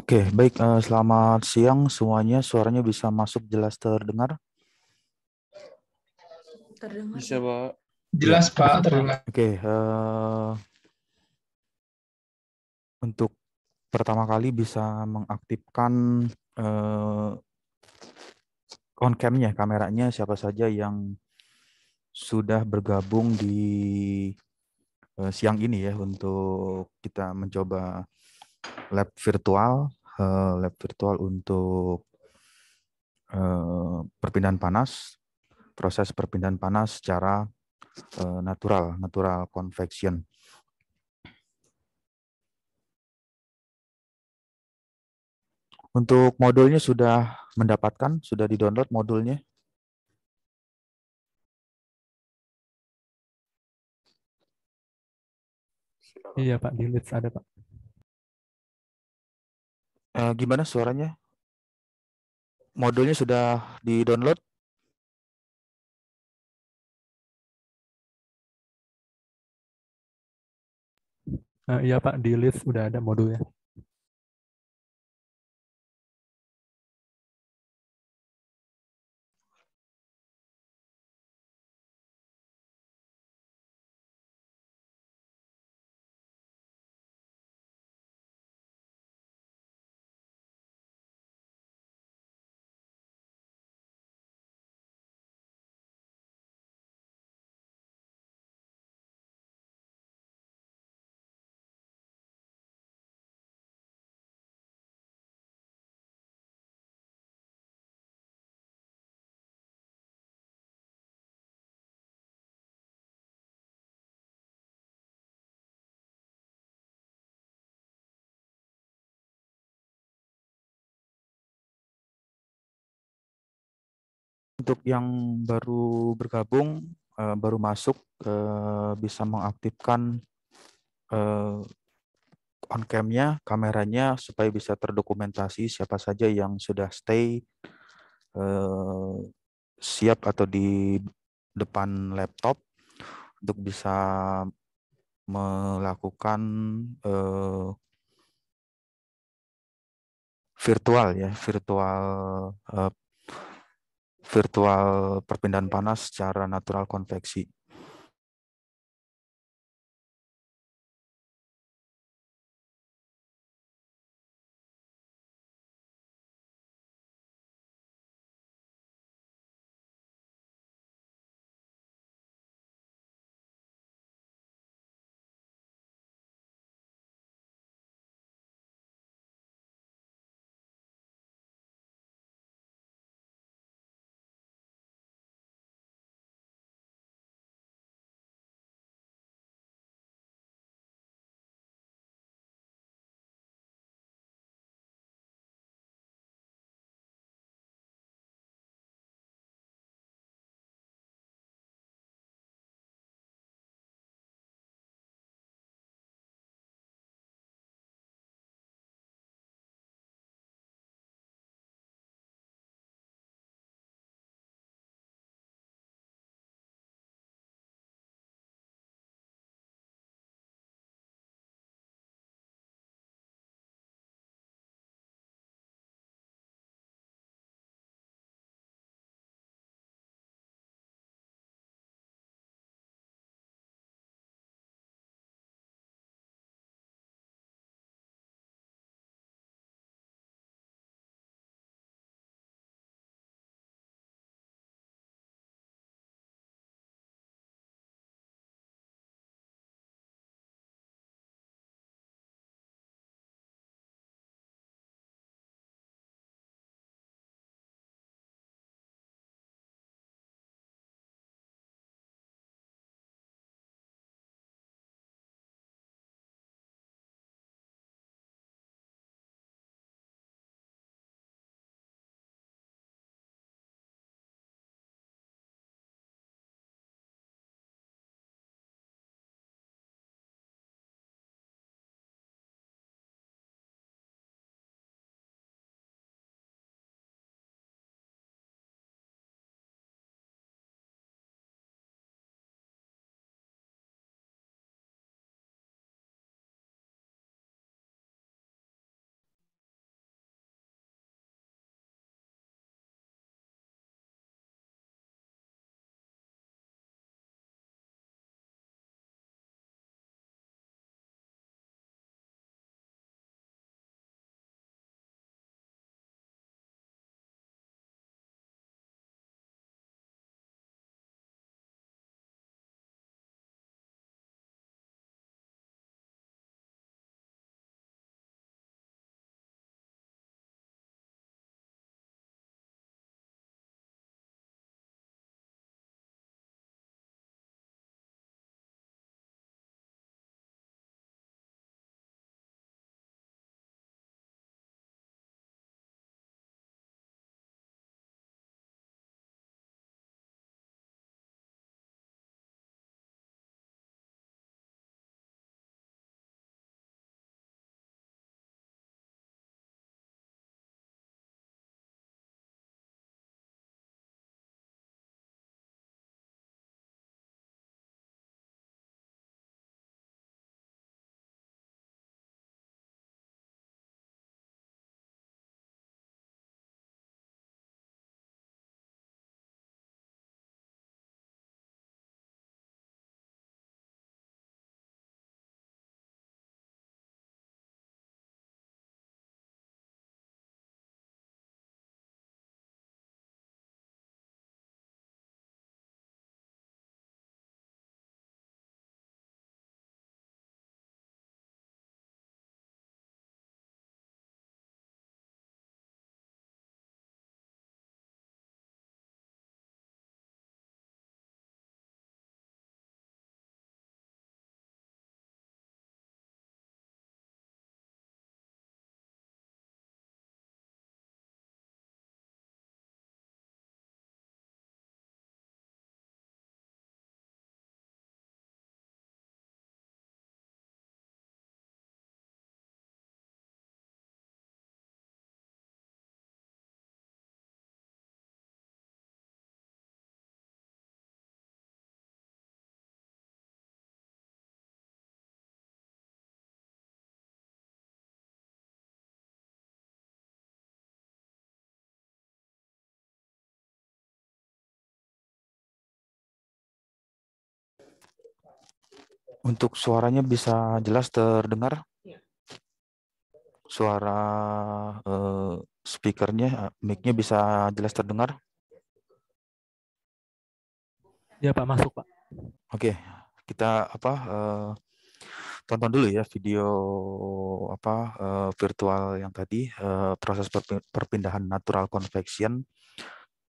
Oke, baik. Selamat siang semuanya. Suaranya bisa masuk jelas terdengar? Terdengar, Bisa, Pak. Pak. Ya. Jelas Pak, terdengar. Oke. Untuk pertama kali bisa mengaktifkan eh, on cam-nya, kameranya siapa saja yang sudah bergabung di siang ini ya untuk kita mencoba lab virtual, lab virtual untuk perpindahan panas, proses perpindahan panas secara natural convection. Untuk modulnya sudah mendapatkan, sudah di-download modulnya. Iya Pak, di Leeds ada Pak. Gimana suaranya? Modulnya sudah di-download? Iya Pak, di Leeds udah ada modulnya. Untuk yang baru bergabung, baru masuk, bisa mengaktifkan on cam-nya, kameranya supaya bisa terdokumentasi siapa saja yang sudah stay eh, siap atau di depan laptop untuk bisa melakukan eh, virtual ya, eh, virtual perpindahan panas secara natural konveksi. Untuk suaranya bisa jelas terdengar? Suara speakernya, mic-nya bisa jelas terdengar? Ya Pak, masuk Pak. Oke, kita tonton dulu ya video virtual yang tadi, proses perpindahan natural convection.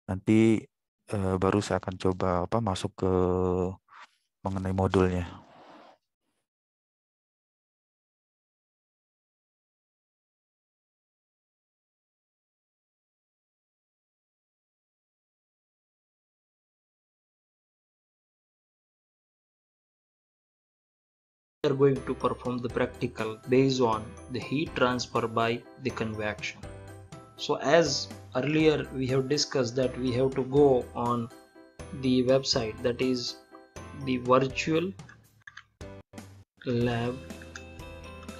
Nanti baru saya akan coba masuk ke mengenai modulnya. We are going to perform the practical based on the heat transfer by the convection. So as earlier we have discussed that we have to go on the website, that is the virtual lab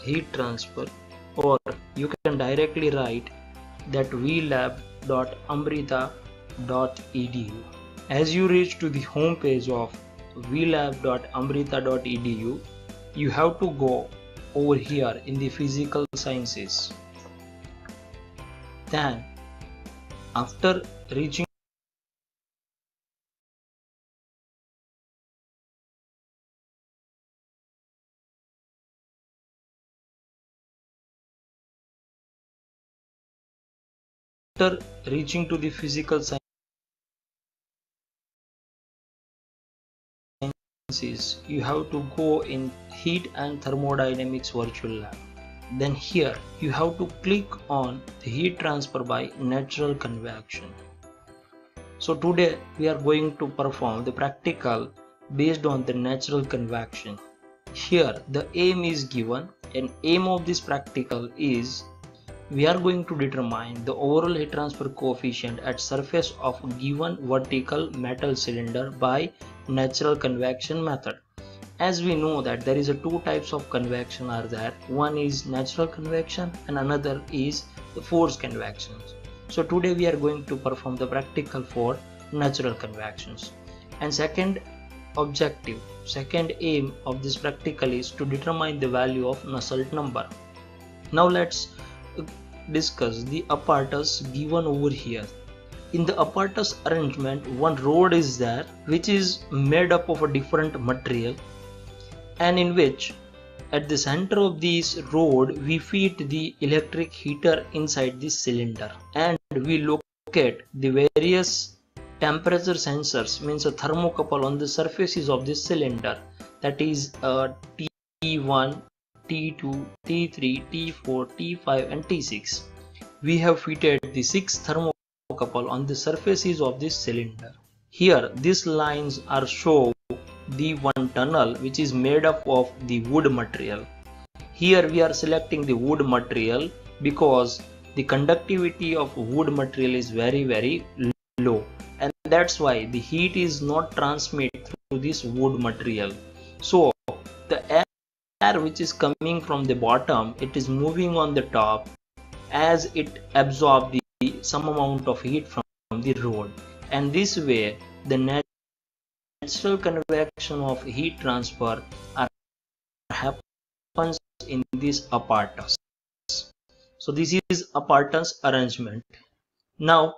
heat transfer, or you can directly write that vlab.amrita.edu. As you reach to the home page of vlab.amrita.edu, you have to go over here in the physical sciences. Then after reaching to the physical sciences, you have to go in heat and thermodynamics virtual lab. Then here you have to click on the heat transfer by natural convection. So today we are going to perform the practical based on the natural convection. Here the aim is given, and aim of this practical is we are going to determine the overall heat transfer coefficient at surface of a given vertical metal cylinder by natural convection method. As we know that there is a two types of convection are there. One is natural convection and another is the forced convection. So today we are going to perform the practical for natural convections. And second aim of this practical is to determine the value of Nusselt number. Now let's discuss the apparatus given over here. In the apparatus arrangement, one rod is there which is made up of a different material, and in which at the center of this rod we feed the electric heater inside this cylinder, and we locate the various temperature sensors, means a thermocouple, on the surfaces of this cylinder, that is T1, T2, T3, T4, T5 and T6. We have fitted the 6 thermocouple on the surfaces of this cylinder. Here these lines are show the one tunnel which is made up of the wood material. Here we are selecting the wood material because the conductivity of wood material is very low, and that's why the heat is not transmitted through this wood material. So the air which is coming from the bottom, it is moving on the top as it absorbs some amount of heat from the rod, and this way the natural convection of heat transfer happens in this apparatus. So this is apparatus arrangement. Now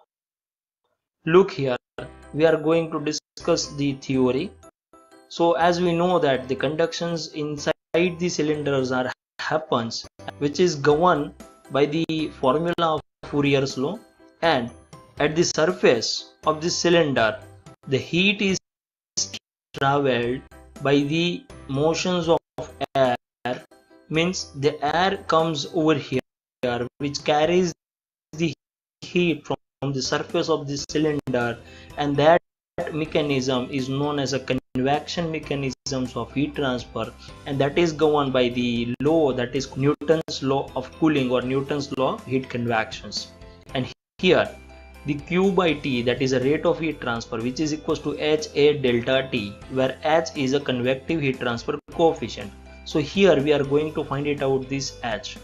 look here, we are going to discuss the theory. So as we know that the conductions inside the cylinders are happens, which is governed by the formula of Fourier's law, and at the surface of the cylinder the heat is traveled by the motions of air, means the air comes over here which carries the heat from the surface of the cylinder, and that mechanism is known as a convection mechanism of heat transfer, and that is governed by the law, that is Newton's law of cooling or Newton's law of heat convections. And here the Q by T, that is a rate of heat transfer, which is equals to HA delta T, where H is a convective heat transfer coefficient. So here we are going to find it out, this H,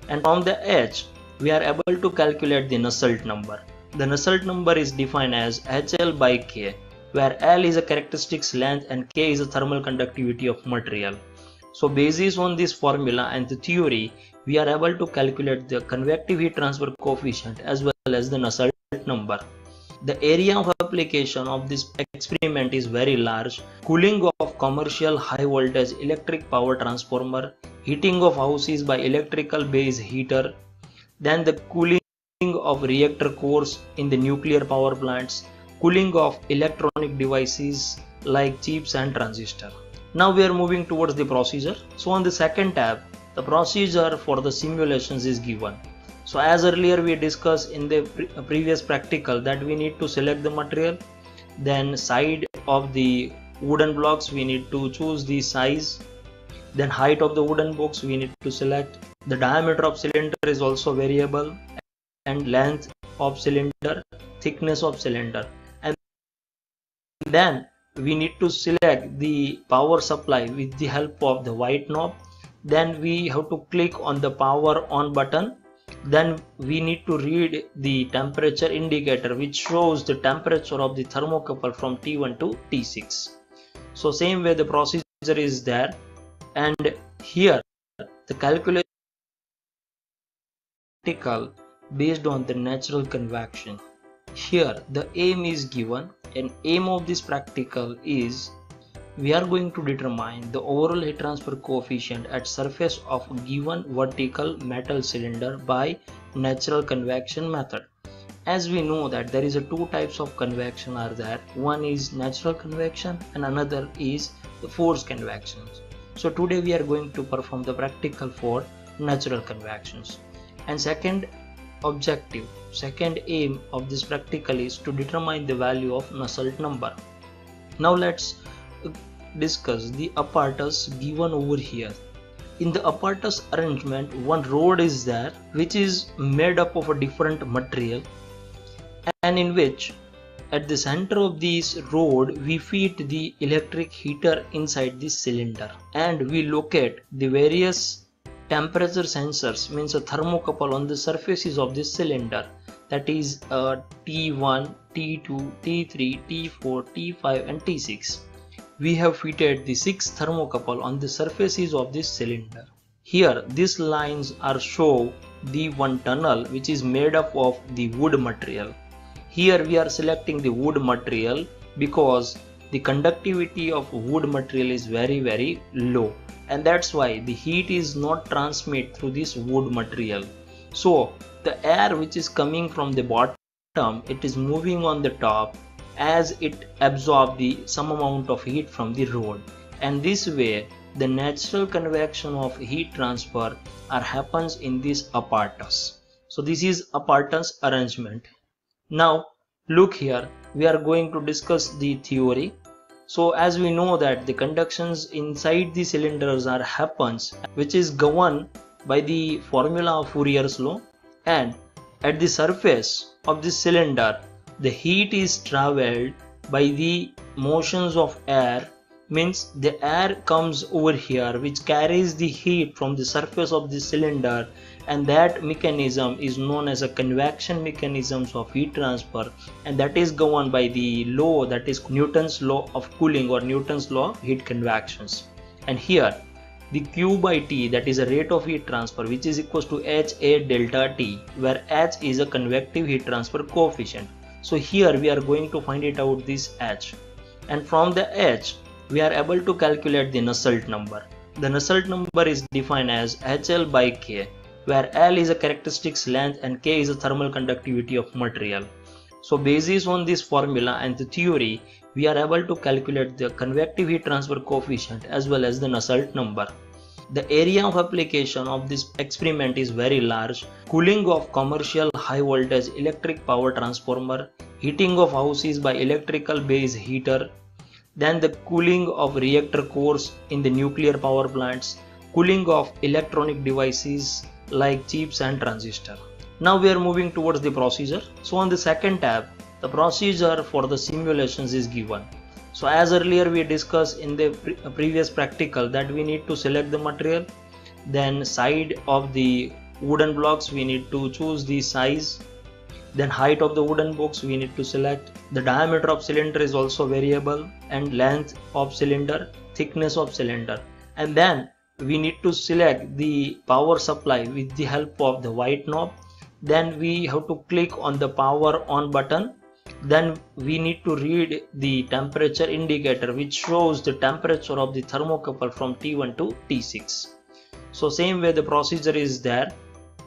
and from the H we are able to calculate the Nusselt number. The Nusselt number is defined as HL by K, where L is a characteristics length and K is a thermal conductivity of material. So basis on this formula and the theory, we are able to calculate the convective heat transfer coefficient as well as the Nusselt number. The area of application of this experiment is very large. Cooling of commercial high voltage electric power transformer, heating of houses by electrical base heater, then the cooling of reactor cores in the nuclear power plants, cooling of electronic devices like chips and transistor. Now we are moving towards the procedure. So on the second tab, the procedure for the simulations is given. So as earlier we discussed in the previous practical that we need to select the material, then side of the wooden blocks we need to choose the size, then height of the wooden box we need to select, the diameter of cylinder is also variable, and length of cylinder, thickness of cylinder, and then we need to select the power supply with the help of the white knob. Then we have to click on the power on button. Then we need to read the temperature indicator which shows the temperature of the thermocouple from T1 to T6. So same way the procedure is there, and here the calculation based on the natural convection. Here the aim is given, and aim of this practical is we are going to determine the overall heat transfer coefficient at surface of a given vertical metal cylinder by natural convection method. As we know that there is a two types of convection are there. One is natural convection and another is the forced convection. So today we are going to perform the practical for natural convections. And second aim of this practical is to determine the value of Nusselt number. Now let's discuss the apparatus given over here. In the apparatus arrangement, one rod is there which is made up of a different material, and in which at the center of this rod we feed the electric heater inside this cylinder, and we locate the various temperature sensors, means a thermocouple on the surfaces of this cylinder, that is T1, T2, T3, T4, T5 and T6. We have fitted the 6 thermocouple on the surfaces of this cylinder. Here these lines are show the one tunnel which is made up of the wood material. Here we are selecting the wood material because the conductivity of wood material is very low, and that's why the heat is not transmitted through this wood material. So the air which is coming from the bottom, it is moving on the top as it absorbs some amount of heat from the rod, and this way the natural convection of heat transfer happens in this apparatus. So this is apparatus arrangement. Now look here, we are going to discuss the theory. So as we know that the conductions inside the cylinders happens which is governed by the formula of Fourier's law, and at the surface of this cylinder the heat is traveled by the motions of air, means the air comes over here which carries the heat from the surface of the cylinder, and that mechanism is known as a convection mechanism of heat transfer, and that is governed by the law, that is Newton's law of cooling or Newton's law of heat convections. And here the Q by T, that is a rate of heat transfer, which is equals to HA delta T, where H is a convective heat transfer coefficient. So here we are going to find it out this H, and from the H we are able to calculate the Nusselt number. The Nusselt number is defined as HL by K, where L is a characteristics length and K is a thermal conductivity of material. So basis on this formula and the theory, we are able to calculate the convective heat transfer coefficient as well as the Nusselt number. The area of application of this experiment is very large. Cooling of commercial high voltage electric power transformer, heating of houses by electrical base heater, then the cooling of reactor cores in the nuclear power plants, cooling of electronic devices like chips and transistor. Now we are moving towards the procedure. So on the second tab, the procedure for the simulations is given. So as earlier we discussed in the previous practical that we need to select the material, then side of the wooden blocks we need to choose the size, then height of the wooden box we need to select, the diameter of cylinder is also variable, and length of cylinder, thickness of cylinder, and then we need to select the power supply with the help of the white knob. Then we have to click on the power on button. Then we need to read the temperature indicator, which shows the temperature of the thermocouple from T1 to T6. So same way the procedure is there,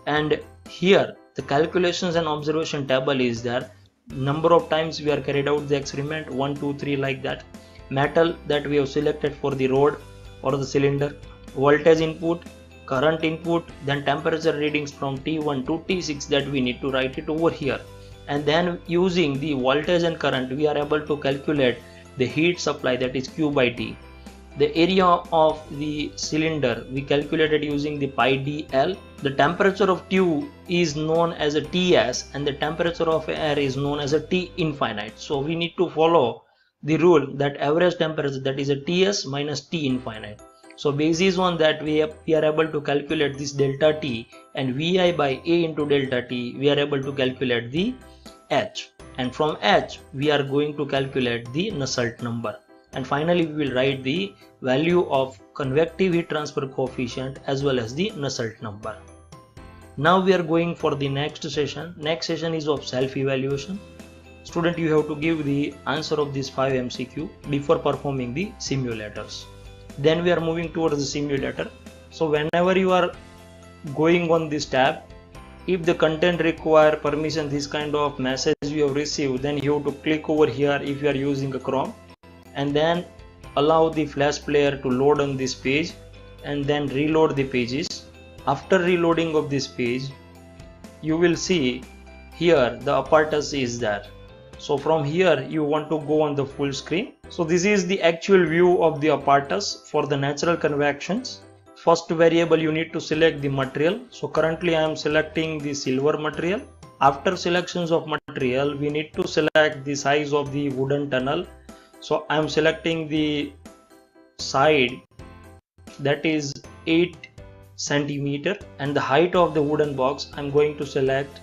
and here the calculations and observation table is there. Number of times we are carried out the experiment, 1 2 3, like that. Metal that we have selected for the rod or the cylinder, voltage input, current input, then temperature readings from T1 to T6 that we need to write it over here. And then using the voltage and current we are able to calculate the heat supply, that is Q by T. The area of the cylinder we calculated using the pi dl. The temperature of tube is known as a Ts, and the temperature of air is known as a T infinite. So we need to follow the rule that average temperature, that is a Ts minus T infinite. So basis on that we are able to calculate this delta T, and Vi by A into delta T we are able to calculate the H, and from H we are going to calculate the Nusselt number. And finally we will write the value of convective heat transfer coefficient as well as the Nusselt number. Now we are going for the next session. Next session is of self-evaluation. Student, you have to give the answer of this 5 MCQ before performing the simulators. Then we are moving towards the simulator. So whenever you are going on this tab, if the content require permission, this kind of message you have received, then you have to click over here if you are using a Chrome, and then allow the flash player to load on this page, and then reload the pages. After reloading of this page, you will see here the apparatus is there. So from here you want to go on the full screen. So this is the actual view of the apparatus for the natural convections. First variable you need to select the material. So currently I am selecting the silver material. After selections of material, we need to select the size of the wooden tunnel. So I am selecting the side, that is 8 centimeter, and the height of the wooden box I am going to select,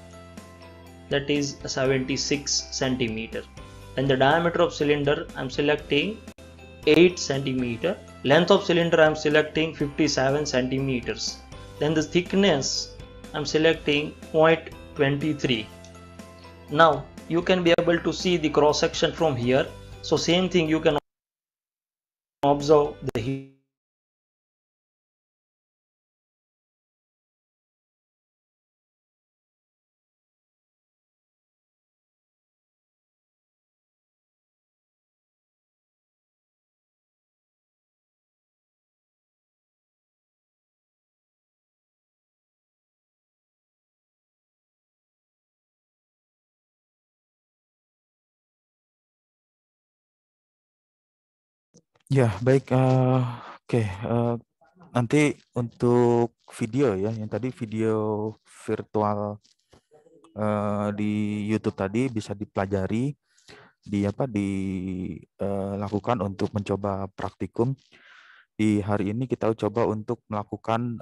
that is 76 centimeter. And the diameter of cylinder I am selecting 8 centimeter. Length of cylinder I am selecting 57 centimeters. Then the thickness I am selecting 0.23. Now you can be able to see the cross section from here. So same thing, you can observe the heat. Ya, baik. Oke, nanti untuk video ya, yang tadi video virtual di YouTube tadi bisa dipelajari, dilakukan untuk mencoba praktikum. Di hari ini kita coba untuk melakukan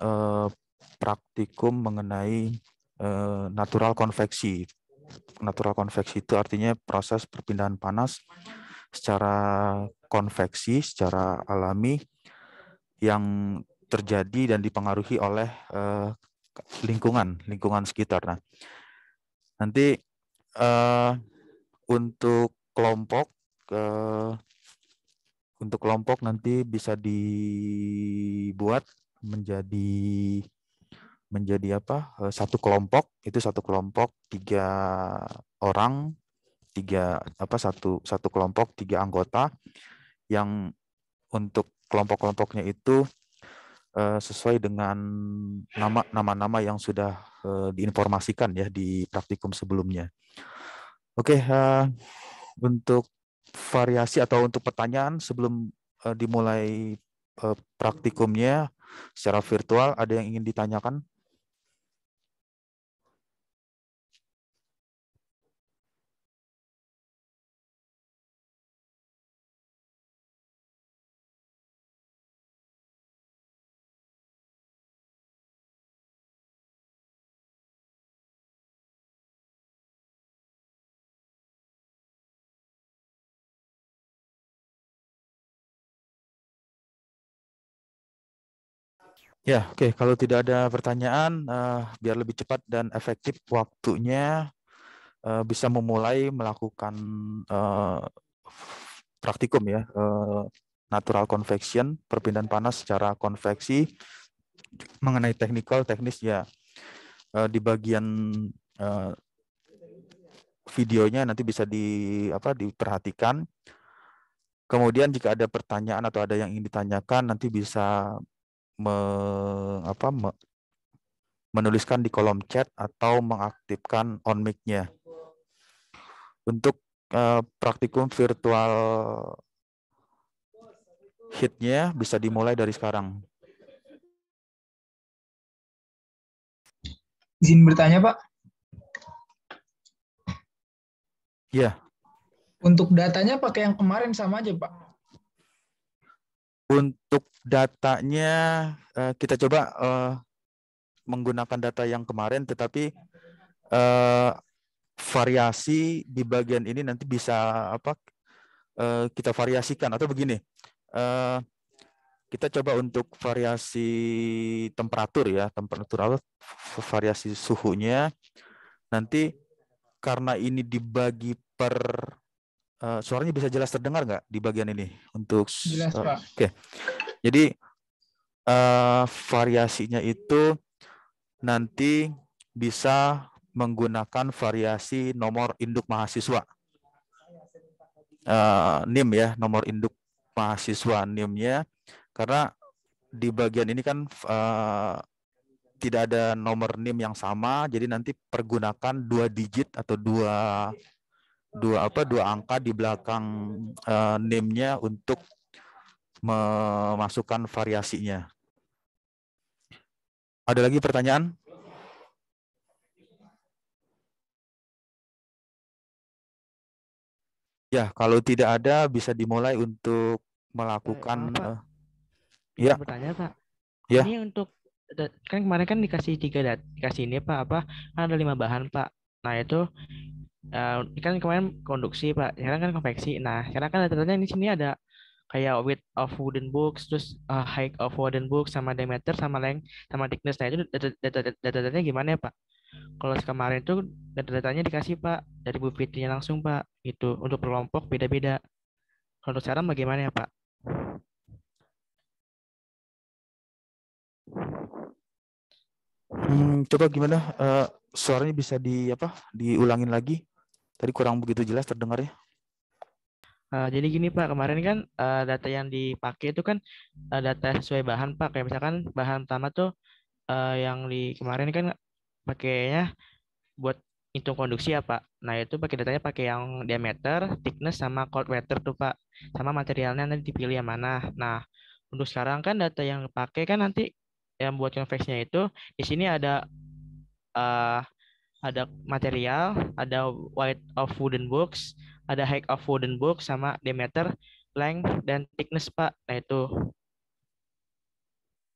praktikum mengenai natural konveksi. Natural konveksi itu artinya proses perpindahan panas secara konveksi, secara alami yang terjadi dan dipengaruhi oleh lingkungan sekitar. Nah, nanti untuk kelompok nanti bisa dibuat menjadi apa? Satu kelompok 3 orang, satu kelompok 3 anggota, yang untuk kelompok-kelompoknya itu sesuai dengan nama-nama yang sudah diinformasikan ya di praktikum sebelumnya. Oke, untuk variasi atau untuk pertanyaan sebelum dimulai praktikumnya secara virtual, ada yang ingin ditanyakan? Ya, oke. Kalau tidak ada pertanyaan, biar lebih cepat dan efektif waktunya, bisa memulai melakukan praktikum ya, natural convection, perpindahan panas secara konveksi. Mengenai teknis ya, di bagian videonya nanti bisa diperhatikan. Kemudian jika ada pertanyaan atau ada yang ingin ditanyakan, nanti bisa menuliskan di kolom chat atau mengaktifkan on mic-nya. Untuk praktikum virtual hit-nya bisa dimulai dari sekarang. Izin bertanya, Pak. Ya. Untuk datanya pakai yang kemarin sama aja, Pak? Untuk datanya kita coba menggunakan data yang kemarin, tetapi variasi di bagian ini nanti bisa kita variasikan atau begini. Kita coba untuk variasi temperatur ya, variasi suhunya. Nanti karena ini dibagi per suaranya bisa jelas terdengar nggak di bagian ini untuk Jelas, Pak. Oke. Jadi variasinya itu nanti bisa menggunakan variasi nomor induk mahasiswa. NIM ya, nomor induk mahasiswa NIM-nya, karena di bagian ini kan tidak ada nomor NIM yang sama, jadi nanti pergunakan 2 digit atau dua angka di belakang NIM-nya untuk memasukkan variasinya. Ada lagi pertanyaan? Ya, kalau tidak ada bisa dimulai untuk melakukan. Bisa Ya. bertanya, Pak. Ya. Ini untuk kan kemarin kan dikasih dikasih ini Pak, apa kan ada 5 bahan Pak. Nah itu kan kemarin konduksi Pak, sekarang kan konveksi. Nah sekarang kan data-datanya di sini ada kayak width of wooden books, terus height of wooden books, sama diameter, sama length, sama thickness. Nah itu data-datanya gimana ya Pak? Kalau kemarin itu data-datanya dikasih Pak dari Bu Fitri langsung Pak, itu untuk kelompok beda-beda. Kalau sekarang bagaimana ya Pak? Coba gimana? Suaranya bisa diulangin lagi? Tadi kurang begitu jelas terdengarnya. Jadi gini Pak, kemarin kan data yang dipakai itu kan data sesuai bahan Pak. Kayak misalkan bahan pertama tuh yang di kemarin kan pakainya buat hitung konduksi ya Pak. Nah itu pakai datanya pakai yang diameter, thickness, sama cold weather tuh Pak. Sama materialnya nanti dipilih yang mana. Nah untuk sekarang kan data yang pakai kan nanti yang buat konveksinya itu di sini uh, ada material, ada weight of wooden books, ada height of wooden books, sama diameter, length, dan thickness Pak. Nah itu.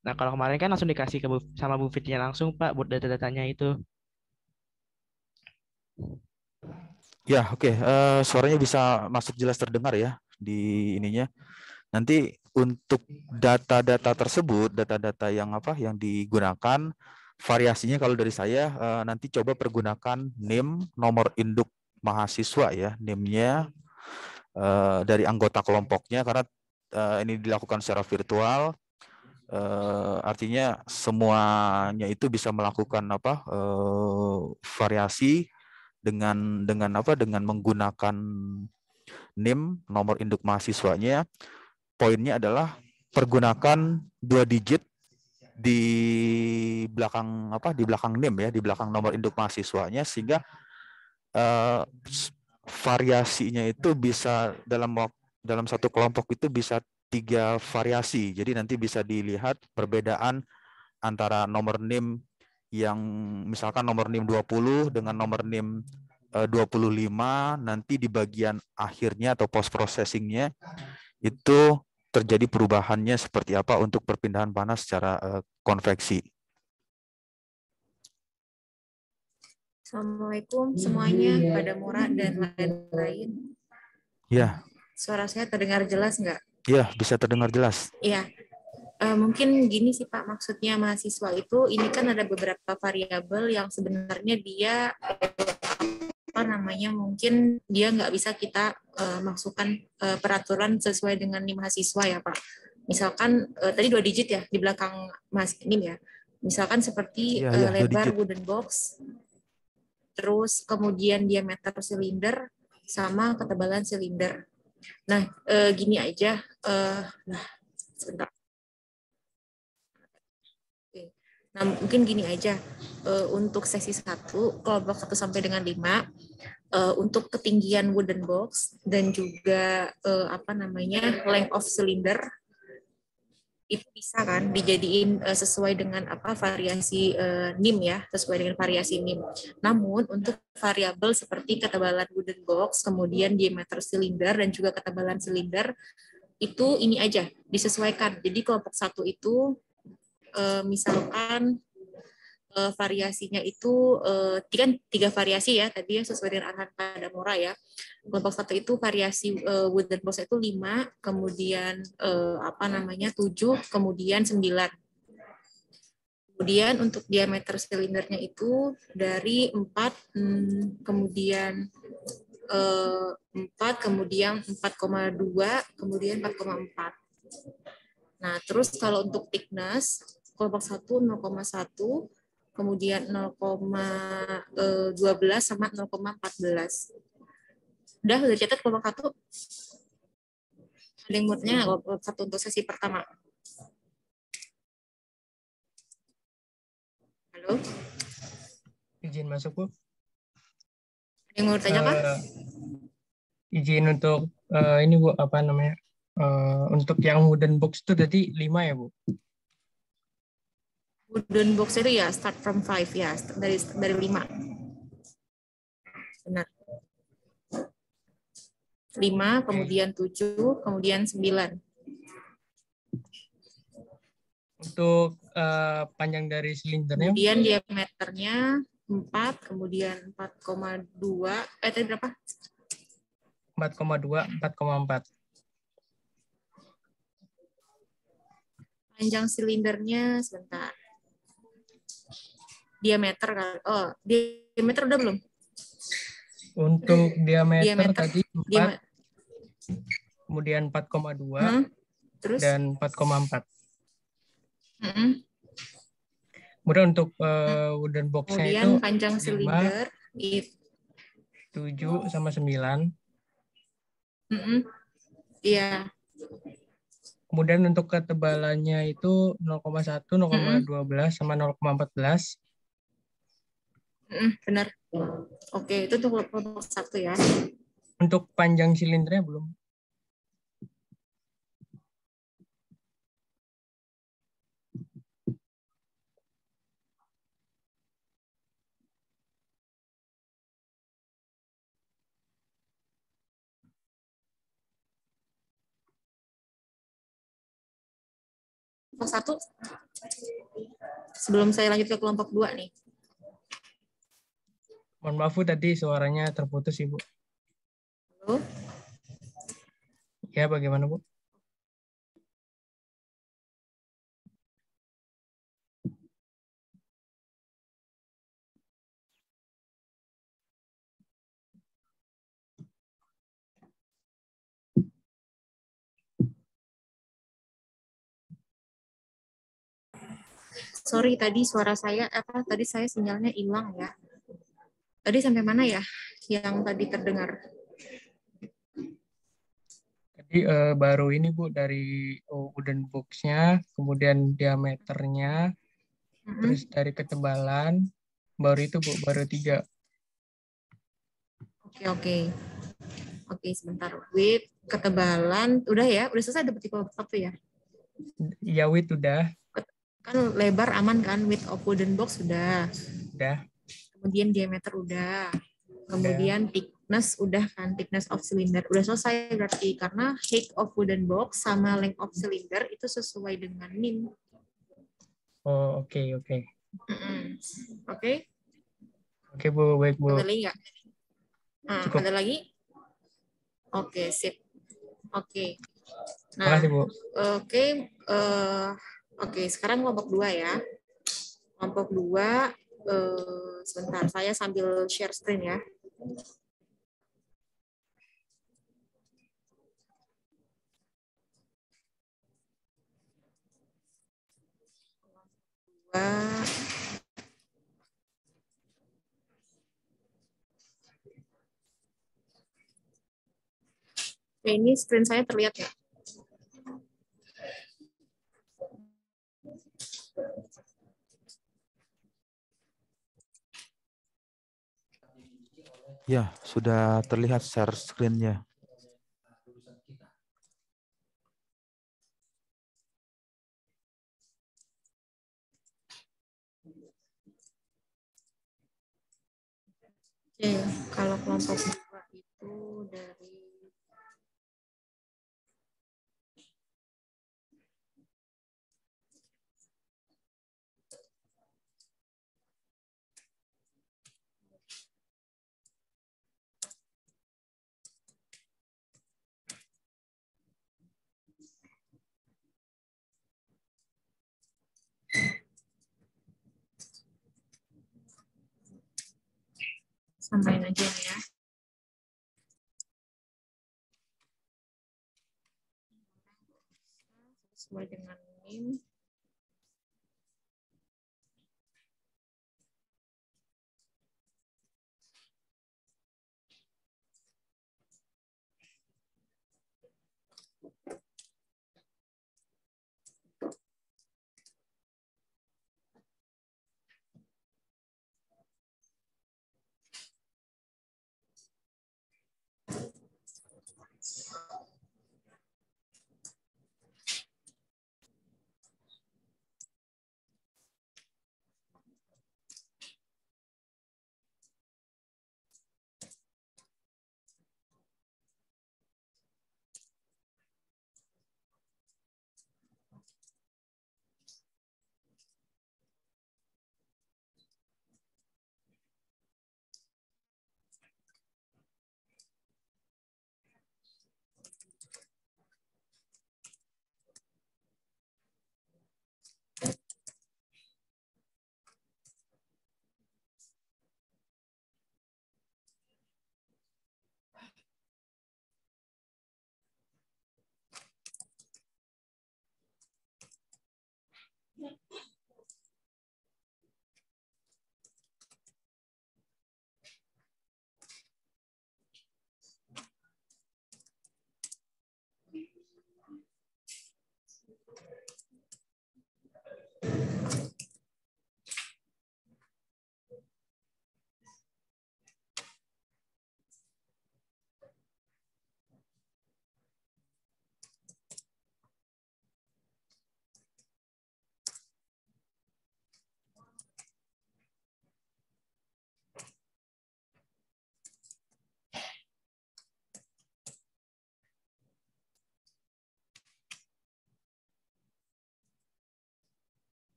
Nah kalau kemarin kan langsung dikasih ke sama Bu Fitnya langsung Pak buat data-datanya itu. Ya, oke. Suaranya bisa masuk jelas terdengar ya di ininya. Nanti untuk data-data tersebut, data-data yang digunakan, variasinya kalau dari saya nanti coba pergunakan NIM, nomor induk mahasiswa ya, NIM-nya dari anggota kelompoknya, karena ini dilakukan secara virtual. Artinya semuanya itu bisa melakukan variasi dengan menggunakan NIM, nomor induk mahasiswanya. Poinnya adalah pergunakan 2 digit di belakang NIM ya, di belakang nomor induk mahasiswanya, sehingga variasinya itu bisa dalam satu kelompok itu bisa 3 variasi. Jadi nanti bisa dilihat perbedaan antara nomor NIM yang misalkan nomor NIM 20 dengan nomor NIM 25, nanti di bagian akhirnya atau post processingnya itu terjadi perubahannya seperti apa untuk perpindahan panas secara konveksi. Assalamualaikum semuanya, pada Mura dan lain-lain. Ya. Suara saya terdengar jelas nggak? Ya, bisa terdengar jelas. Iya. Mungkin gini sih Pak, maksudnya mahasiswa itu ini kan ada beberapa variabel yang sebenarnya dia mungkin dia nggak bisa kita masukkan peraturan sesuai dengan NIM mahasiswa ya Pak. Misalkan tadi 2 digit ya di belakang NIM ya. Misalkan seperti Iya, 2 lebar digit. wooden box, terus kemudian diameter silinder sama ketebalan silinder. Nah, gini aja. Sebentar. Oke. Nah, mungkin gini aja. Untuk sesi 1, kelompok 1 sampai dengan 5, untuk ketinggian wooden box dan juga length of cylinder itu bisa kan dijadiin sesuai dengan variasi NIM ya, sesuai dengan variasi NIM. Namun untuk variabel seperti ketebalan wooden box, kemudian diameter silinder dan juga ketebalan silinder itu ini aja disesuaikan. Jadi kelompok 1 itu misalkan variasinya itu kan 3 variasi ya tadi ya sesuai dengan arahan Pak Damora ya. Kelompok 1 itu variasi wooden box itu 5, kemudian 7, kemudian 9. Kemudian untuk diameter silindernya itu dari 4, kemudian 4, kemudian 4,2, kemudian 4,4. Nah, terus kalau untuk thickness, kelompok 1 0,1, kemudian 0,12 sama 0,14. Udah catat kelompok 1? Ada yang moodnya kelompok 1 untuk sesi pertama. Halo? Izin masuk, Bu. Ada yang mau tanya Kak? Izin untuk ini Bu, untuk yang wooden box itu tadi 5 ya, Bu? Wooden box itu ya start from 5 ya, dari 5. Benar. 5, kemudian 7, kemudian 9. Untuk panjang dari silindernya? Kemudian diameternya 4, kemudian 4,2. Tadi berapa? 4,2, 4,4. Panjang silindernya sebentar. Diameter kan? Oh, diameter udah belum? Untuk diameter tadi 4, kemudian 4,2, terus? dan 4,4. Kemudian untuk wooden box-nya itu panjang 5, silinder 7 sama 9. Iya. Kemudian untuk ketebalannya itu 0,1, 0,12 sama 0,14. Benar. Oke, itu untuk kelompok 1 ya. Untuk panjang silindernya belum. Kelompok 1. Sebelum saya lanjut ke kelompok 2 nih. Mohon maaf Bu, tadi suaranya terputus Ibu. Halo? Ya, bagaimana Bu? Sorry, tadi suara saya, tadi saya sinyalnya hilang ya. Tadi sampai mana ya yang tadi terdengar? Tadi baru ini Bu, dari wooden box-nya, kemudian diameternya, terus dari ketebalan, baru itu Bu, baru 3. Oke, sebentar. Width, ketebalan, udah ya? Udah selesai dapat di kelompok 1 ya? Ya, width udah. Kan lebar aman kan? Width of wooden box udah. Udah. Kemudian diameter udah. Kemudian thickness udah kan? Thickness of cylinder. Udah selesai berarti. Karena height of wooden box sama length of cylinder itu sesuai dengan NIM. Oh, oke. Oke? Oke Bu, baik Bu. Ada lagi nggak? Ada lagi? Oke, sip. Oke. Terima kasih, Bu. Oke, oke, sekarang kelompok 2 ya. Kelompok 2, sebentar, saya sambil share screen ya. Oke, ini screen saya terlihat ya? Ya, sudah terlihat share screen-nya. Oke, kalau kelompok 2 itu dari sampaikan aja ya. Sesuai dengan NIM.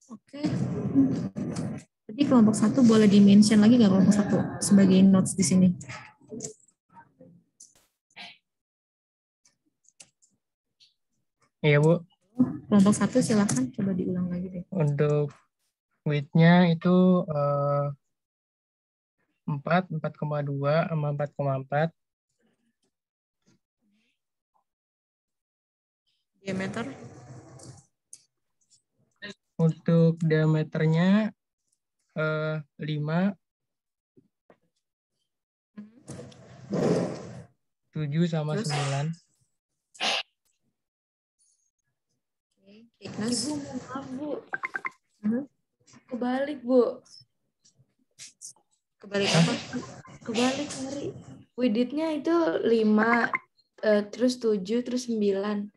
Oke. Jadi kelompok 1 boleh di-mention lagi nggak kelompok 1 sebagai notes di sini? Iya, Bu. Kelompok 1 silahkan coba diulang lagi deh. Untuk width-nya itu 4,2 sama 4,4. Diameter? Untuk diameternya 5, 7 sama Terus? 9. Thickness? Ibu, maaf Bu. Kebalik Bu. Kebalik apa? Kebalik sorry. Width-nya itu 5, terus 7, terus 9.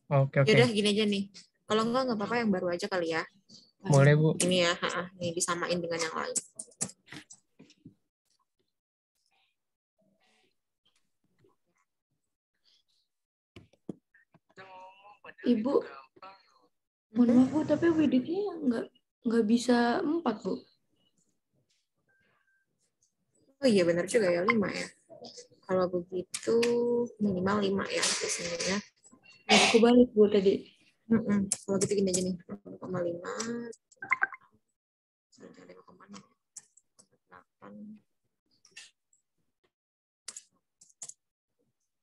Oke. Yaudah gini aja nih. Kalau nggak apa-apa yang baru aja kali ya. Boleh, Bu. Ini ya, nih disamain dengan yang lain. Ibu, mohon maaf Bu, tapi widgetnya nggak bisa 4 Bu. Oh iya benar juga ya 5 ya. Kalau begitu minimal 5 ya di sini ya. Aku balik Bu tadi. Kalau gitu gini aja nih 0,5 sampai 5,6 8.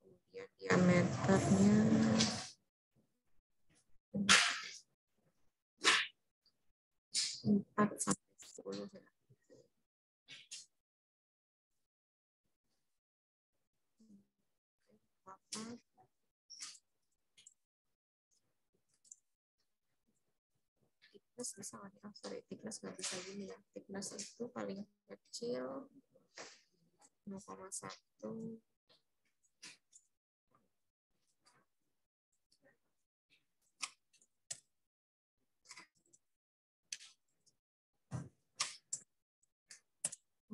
Kemudian diameternya 4 sampai 10 ya. Thickness bisa nggak nih? Oh, sorry, thickness nggak bisa gini ya. Thickness itu paling kecil 0,1.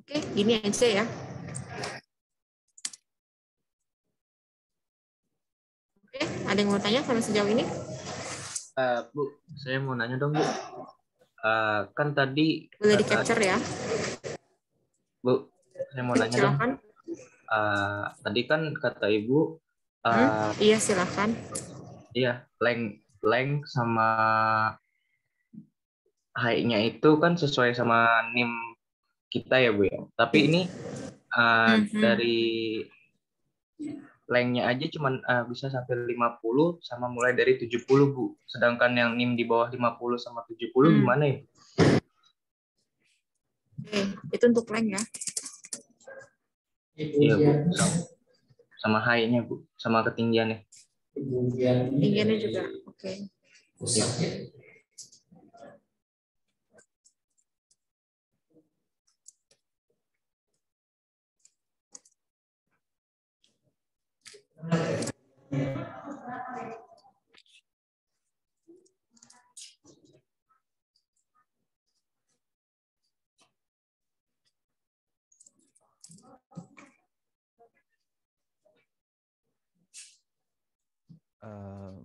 Oke, gini aja ya. Oke, ada yang mau tanya sampai sejauh ini? Bu, saya mau nanya dong, Bu. Kan tadi Boleh di-capture ya. Bu, saya mau nanya dong. Silakan. Tadi kan kata Ibu, Iya, silakan. iya, length sama height-nya itu kan sesuai sama NIM kita ya, Bu ya. Tapi ini dari length-nya aja cuman bisa sampai 50 sama mulai dari 70, Bu. Sedangkan yang NIM di bawah 50 sama 70 gimana ya? Oke, itu untuk length ya. Iya, Bu. Sama height-nya, Bu. Sama ketinggiannya. Ketinggiannya juga. Oke. Ya.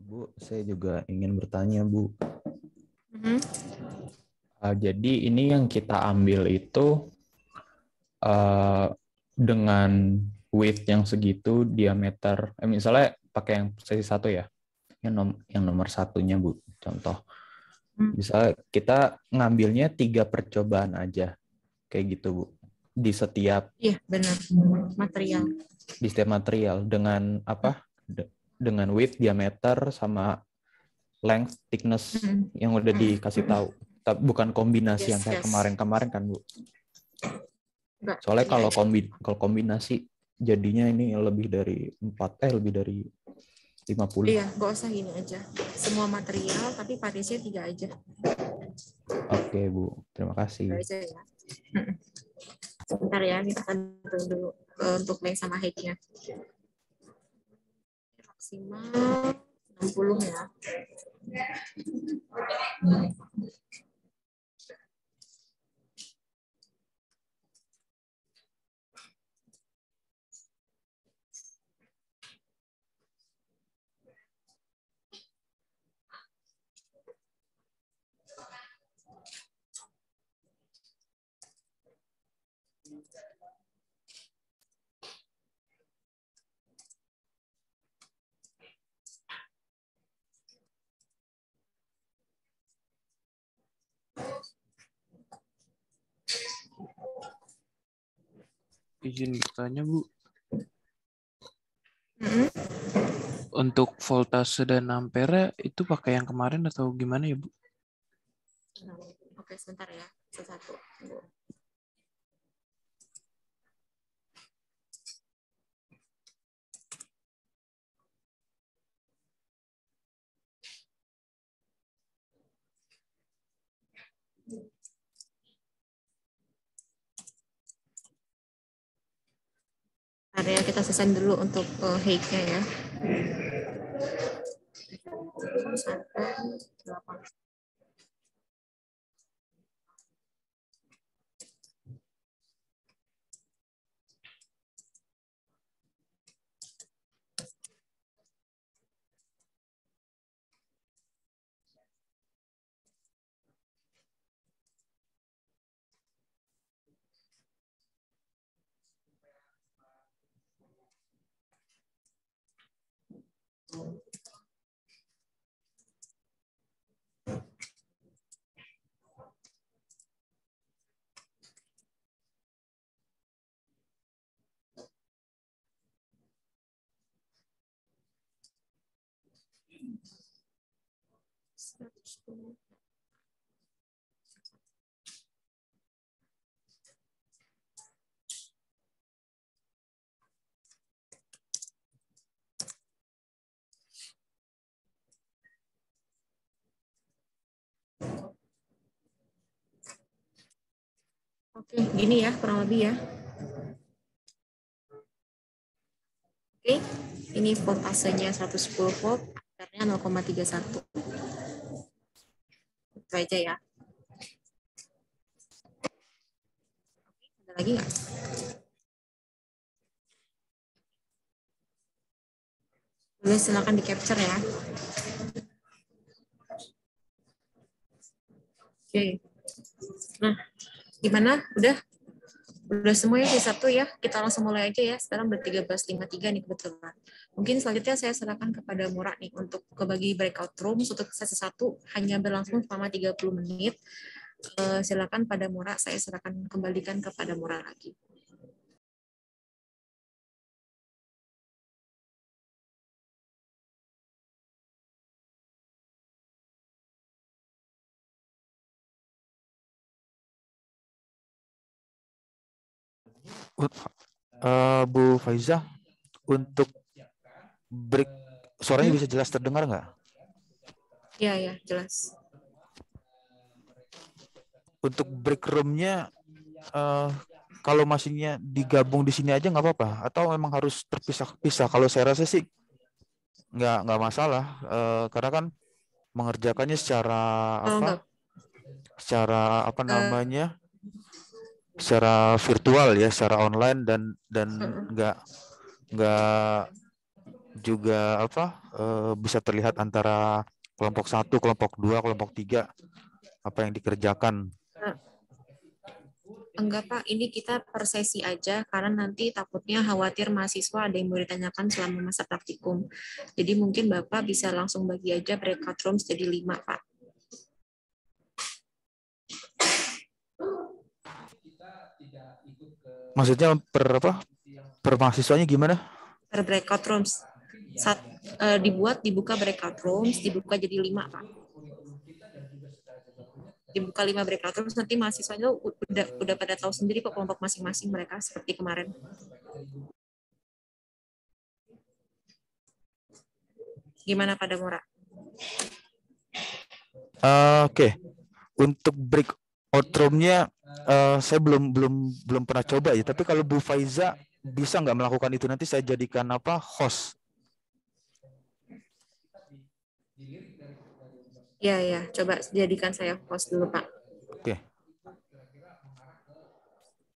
Bu, saya juga ingin bertanya, Bu. Jadi ini yang kita ambil itu dengan width yang segitu, diameter, misalnya pakai yang sesi 1 ya, yang nomor 1-nya, Bu, contoh. Misalnya kita ngambilnya 3 percobaan aja, kayak gitu, Bu. Di setiap benar. Material. Di setiap material dengan apa? Dengan width, diameter, sama length, thickness yang udah dikasih tahu. Tapi bukan kombinasi yang kayak kemarin-kemarin kan, Bu. Soalnya kalau kombinasi jadinya ini lebih dari 50. Iya, nggak usah gini aja. Semua material tapi partisinya 3 aja. Oke, Bu. Terima kasih. Aja ya. Sebentar ya, kita akan hitung dulu untuk length sama height-nya. Maksimal 60 ya. Izin bertanya, Bu. Untuk voltase dan ampere itu pakai yang kemarin atau gimana ya, Bu? Oke, sebentar ya. Satu-satu. Area kita selesai dulu untuk height-nya ya. 8. Oke, gini ya kurang lebih ya. Oke, ini voltasenya 110 volt, ampernya 0,31. Itu aja ya. Ada lagi nggak? Boleh silakan di capture ya. Oke. Nah, gimana? Udah semua ya satu ya. Kita langsung mulai aja ya. Sekarang udah 13.53 nih kebetulan. Mungkin selanjutnya saya serahkan kepada Mura nih untuk kebagi breakout rooms untuk sesi 1 hanya berlangsung selama 30 menit. Silakan pada Mura, saya serahkan kembalikan kepada Mura lagi. Bu Faiza, untuk break suaranya bisa jelas terdengar nggak? Ya, jelas. Untuk break room-nya kalau masihnya digabung di sini aja nggak apa-apa atau memang harus terpisah-pisah? Kalau saya rasa sih nggak masalah karena kan mengerjakannya secara apa namanya secara virtual ya, secara online dan nggak juga bisa terlihat antara kelompok 1, kelompok 2, kelompok 3 apa yang dikerjakan. Enggak Pak, ini kita per sesi aja karena nanti takutnya khawatir mahasiswa ada yang mau ditanyakan selama masa praktikum. Jadi mungkin Bapak bisa langsung bagi aja breakout rooms jadi 5 Pak. Maksudnya per mahasiswanya gimana? Per breakout rooms. Dibuka breakout rooms, dibuka jadi 5 Pak. Dibuka 5 breakout rooms, nanti mahasiswanya udah pada tahu sendiri kok kelompok masing-masing mereka seperti kemarin. Gimana pada Mura? Oke. Untuk breakout room-nya saya belum pernah coba ya. Tapi kalau Bu Faiza bisa nggak melakukan itu, nanti saya jadikan host. Ya, coba jadikan saya host dulu Pak.